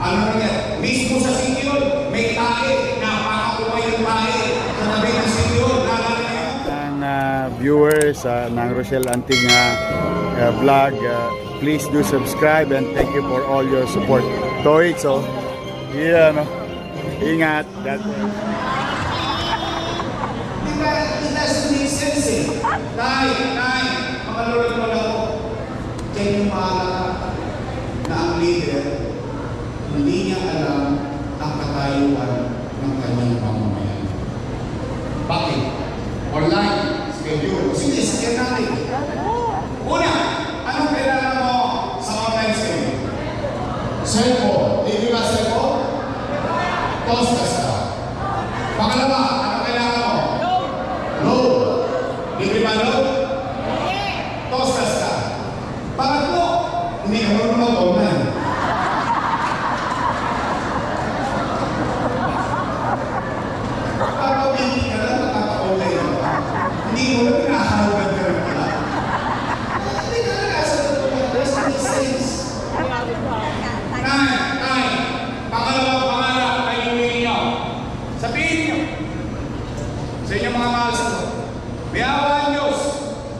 Ano na yan? Mismo sa City Hall, may tae. Napakakumay yung tae. Sa tabi ng City Hall. Naalala niyo? Ang viewers ng Rochelle Anting vlog, please do subscribe and thank you for all your support. Toy, so, yeah, no? Ingat. It doesn't make sense eh. Nay, makalulog mo lang ako. Diyan yung mahalaga na ang leader, hindi niya alam ang katayuan ng kanyang pamamayan. Bakit? Online, schedule. Sige, sakyan natin. Una, anong kailangan mo sa online schedule? Cellphone. Hindi ba cellphone? Tostas ka. Pangalawa, anong kailangan mo? Load. Libre ba load? Tostas ka. Pangatlo, hindi ka marunong online. Kapag-hindi ka lang, makaka-online ka. Hindi mo lang pinakahawagan ka rin pala. Hindi ka lang nasa totoo. There's no sense. Nay, pangalawang pangalan, ayunin niyo. Sabihin niyo sa inyong mga mahal sa Diyos, may awa ang Diyos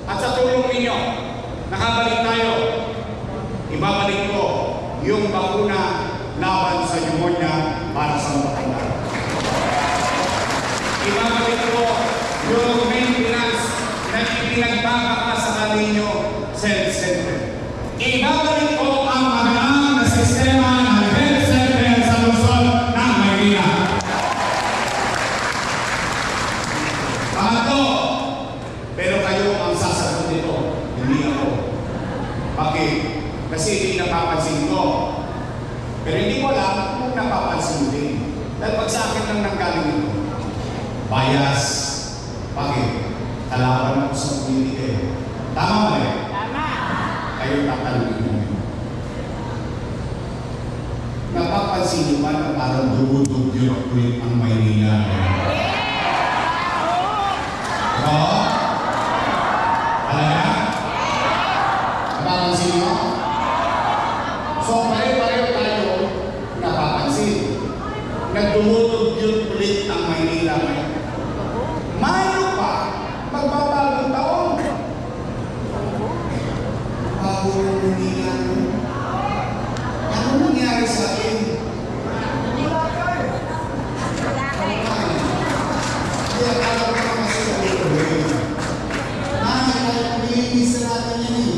at sa tulong ninyo, nakabalik tayo. Ibabalik ko yung bakuna laban sa pneumonia para sa mga taon. Ibabalik ko yung maintenance na ipinagbabaka sa kalinyo health center. Ibabalik ko ang magandang na sistema ng health center sa Luzon ng Maynila. Pangatlo, pero kayo ang sasagot nito, hindi ako. Bakit? Kasi hindi napapansin ko. Pero hindi ko alam kung napapansin din. Dahil pag sa akin lang nanggaling ito, bias. Bakit? Kalaban ako sa community. Tama ba eh? Tama. Kayo tatalungin mo. Napapansin niyo ba na parang dumudugyot ulit ang Maynila? Oo? Talaga? Napapansin niyo? So, pareho tayo napapansin. Nagdumudugyot ulit ang Maynila ngayon. Mayo pa, magbabagong taon. Bago ang Maynila. Ano nangyari sa akin? Kaya akala ko naman sa ulo. Kaya pinilisa natin yan eh.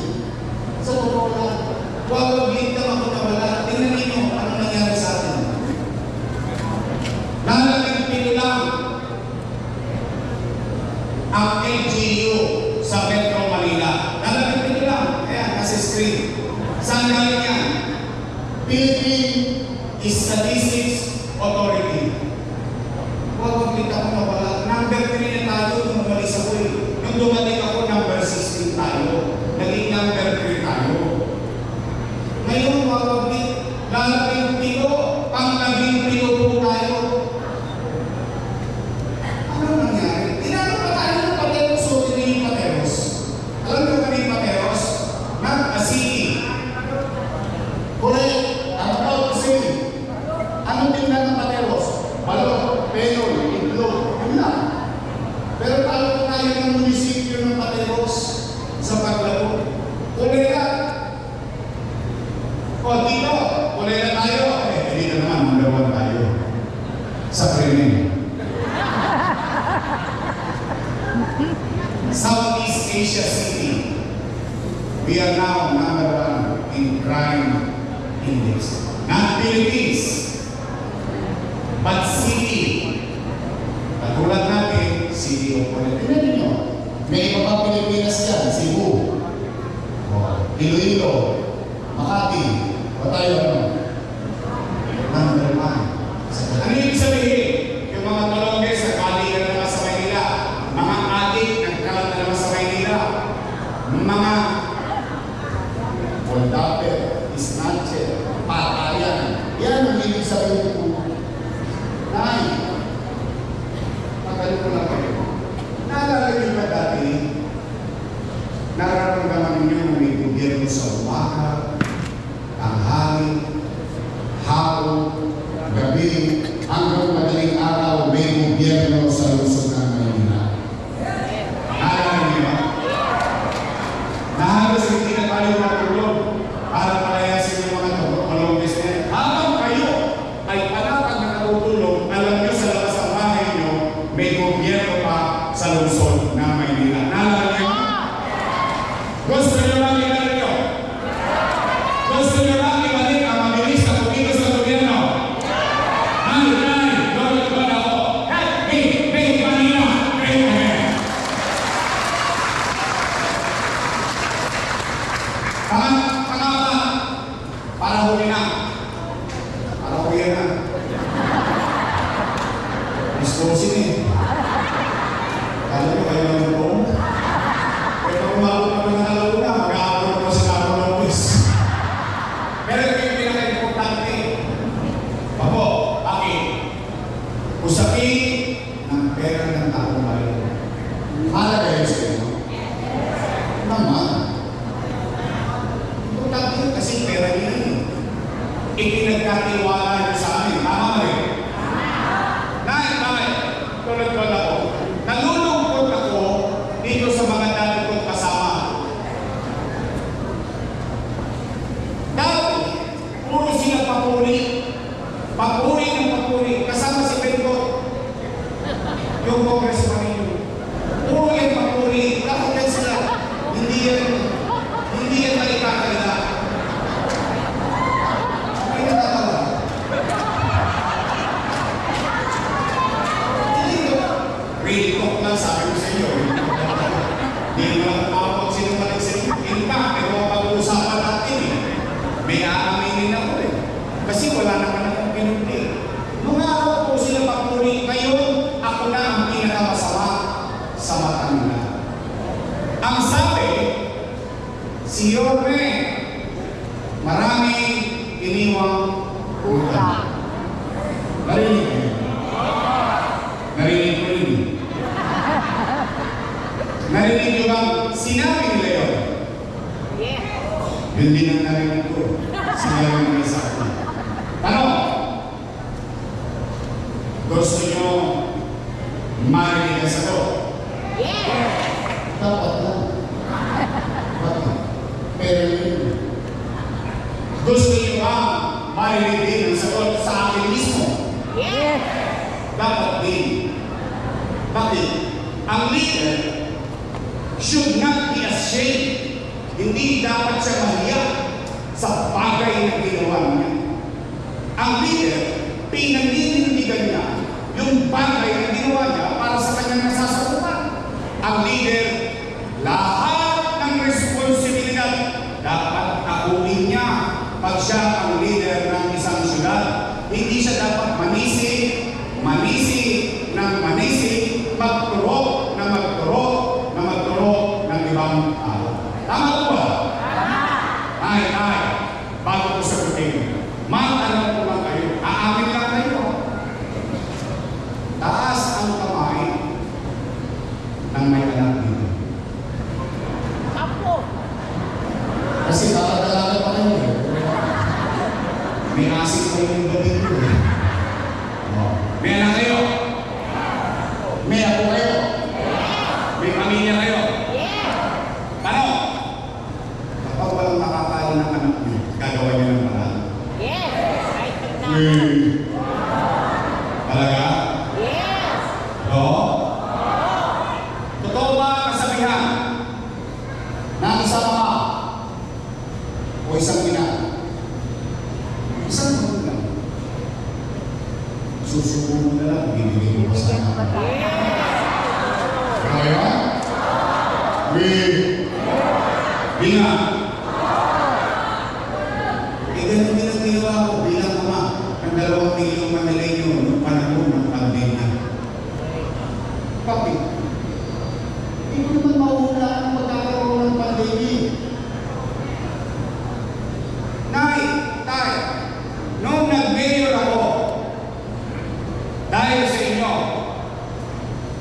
Sa totoo lang. Wawagin ka ako na wala. Tingnan ninyo ano nangyari sa atin. Nalaging lang ang LGU sa Metro Manila. Nalaging lang. Ayan, nasa screen. Saan galing yan? Philippine Statistics Authority. Wawagin ako na wala. Number 3 na tayo nung umalis ako eh. Nung dumating ako, number 16 tayo. Naging number 3 tayo. Ngayon, wawagin. Lalaging pilo. Pang-naging pilo po tayo. Ano nangyari? Tinanong pa tayo ng Pateros o hindi Pateros? Alam mo kami Pateros? Nag-asili. Correct. Ang tawag asili. Anong tingnan ng Pateros? Balot, penol, itlog, yun lang. Pero talo ko tayo ng munisipyo ng Pateros sa paglaro. Kulera. O dito, kulera tayo. Dito naman, number 1 tayo. Sa krimen. Southeast Asia City. We are now number 1 in crime index. Not Philippines, but city. Katulad natin, city of Puerto. Tingnan ninyo. May iba pa Pilipinas dyan. Cebu, Iloilo, Makati. O tayo ano? Number 1. Ano yung sabihin? Yung mga Colombians nakali na naman sa Maynila. Mga adik nagkalat na naman sa Maynila. Mga Voldaper, Snatcher, Patayan. Yan ang ibig sabihin ko. Nay, magaling ko lang kayo. Naalala niyo ba dati, nararamdaman niyo na may gobyerno sa umaga, tanghali, hapon, gabi, hanggang madaling araw, may gobyerno sa lungsod ng Maynila. Naalala niyo ba? Na halos hindi na tayo matulog para palayasin yung mga Colombes na yan. Habang kayo ay palapag na natutulog, alam niyo sa labas ng bahay niyo, may gobyerno pa sa lungsod ng Maynila. Naalala niyo? Gusto niyo lang ibalik niyo? Gusto niyo lang ibalik ang mabilis na kumilos sa gobyerno? Ay, Lord, ako. Help me, make Manila great again. Pangalawa, para huli na. Para huli na. Disposin eh. Alam mo kayo ng buong? Kaya kung umabot kami ng alauna, mag-aabot ko sa Caro Lopez. Pero ito yung pinaka-importante. Papo, bakit? Usapin ng pera ng taong bayan. Halaga yun sa inyo. Naman. Importante yun kasi pera niya yun. Ipinagkatiwala niya sa amin. Tama ba rin? Nay, tulad ko ako. Nalulungkot ako dito sa mga dati kong kasama. Dati, puro sila papuri. Papuri ng papuri. Kasama si Bengo. Yung congressman yun. Puro yung papuri. Lahat yan sila. Hindi yan malikakaila. Ay, natatawa. Hindi ko. Real talk lang sabi ko sa inyo. Hindi naman ako sinungaling sa inyo. Pero pag-uusapan natin eh. May aaminin ako eh. Kasi wala naman akong pinunti. Nung araw ko sila papuri, ngayon ako na ang pinakamasama sa mata nila. Ang sabi, si Yorme, maraming iniwang utang. Narinig ko. Narinig ko rin. Narinig ko bang sinabi nila yun? Yun din ang narinig ko. Sinabi nila sa akin. Tanong, gusto nyo marinig ang sagot? Dapat lang. Bakit? Pero yun. Gusto nyo ba marinig din ang sagot sa akin mismo? Dapat din. Bakit? Ang leader should not be ashamed. Hindi dapat siya mahiya sa bagay na ginawa niya. Ang leader, pinaninindigan niya yung bagay na ginawa niya para sa kanyang nasasakupan. Ang leader, lahat ng responsibilidad dapat akuin niya pag siya ang leader ng isang syudad. Hindi siya dapat manisi magturo ng ibang tao. Tama po ba? Ay, bago ko sagutin, matanong ko lang kayo, aamin lang kayo. Taas ang kamay ng may anak dito. Kasi kakadalaga pa kayo. May asik ko yung gabi ko eh. May anak kayo? May ako kayo. May pamilya kayo? Tanong, kapag walang nakakain ng anak niyo, gagawa niyo ng paraan? Talaga? Oo? Totoo ba ang kasabihan na isang ama o isang ina? Isang magulang. Susuko mo na lang, bibigay mo pa sa anak. Kaya? Binga. Ganun din ang ginawa ko bilang ama ng 2 milyong Manileño noong panahon ng pandemya. Bakit? Hindi ko naman mauuna ang magkakaroon ng pandemya. Tay, noong nag-mayor ako, dahil sa inyo,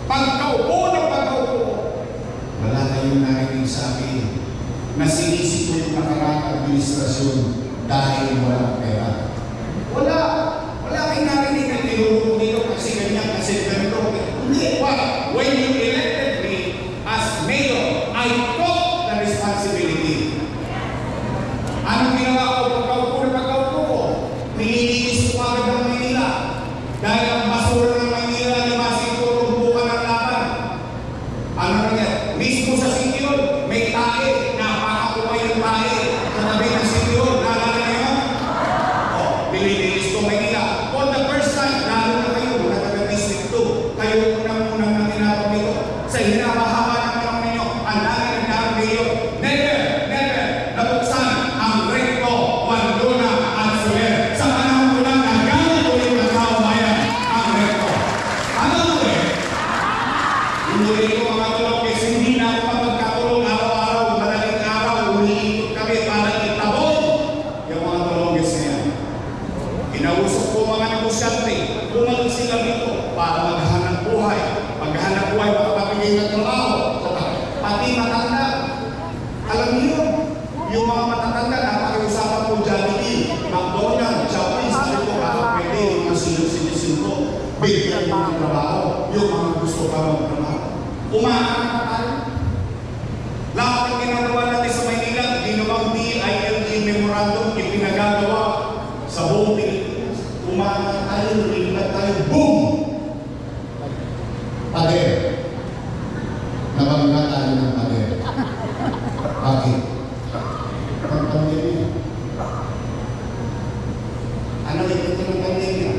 pagkaupo, wala kayong narinig sa akin na sinisip ko yung nakaraang administrasyon dahil walang pera. Wala! maglilinis ko Maynila. For the first time, lalo na kayo, mga taga-district 2, kayo unang-unang na tinapag ito. Sa hinahaba ng panahon ninyo, ang dami ng daang mayor, never nabuksan ang Recto, Wandona at Soler. Sa panahon ko lang, nagalit ulit ng tao bayan ang Recto. Ano mo eh? Inulit ko mga tulong kasi hindi na ako mapagkatulong araw-araw, madaling araw, umiikot kami para itabog yung mga tulongis na yan. Inausap ko mga negosyante, bumalik sila dito para maghanap buhay. Maghanap buhay, makapapigay ng trabaho. Pati matanda. Alam niyo, yung mga matatanda, napakiusapan ko Jollibee, McDonald's, Chowking, sabi ko, pwede yung mga sino-sinisin ko. Bigyan mo ng trabaho, yung mga gusto ka magtrabaho. Umahanap na tayo. Lahat ng ginagawa natin sa Maynila, ginawang DILG Memorandum, ipinagagawa sa buong Pilipinas. Umahanap tayo, nilipat tayo, boom! Pader. Nabangga tayo ng pader. Bakit? Ang pandemya. Ano ito ng pandemya?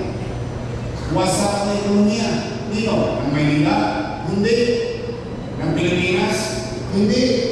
Wasak ang ekonomiya. Dino, ng Maynila, hindi. Ng Pilipinas, Hindi.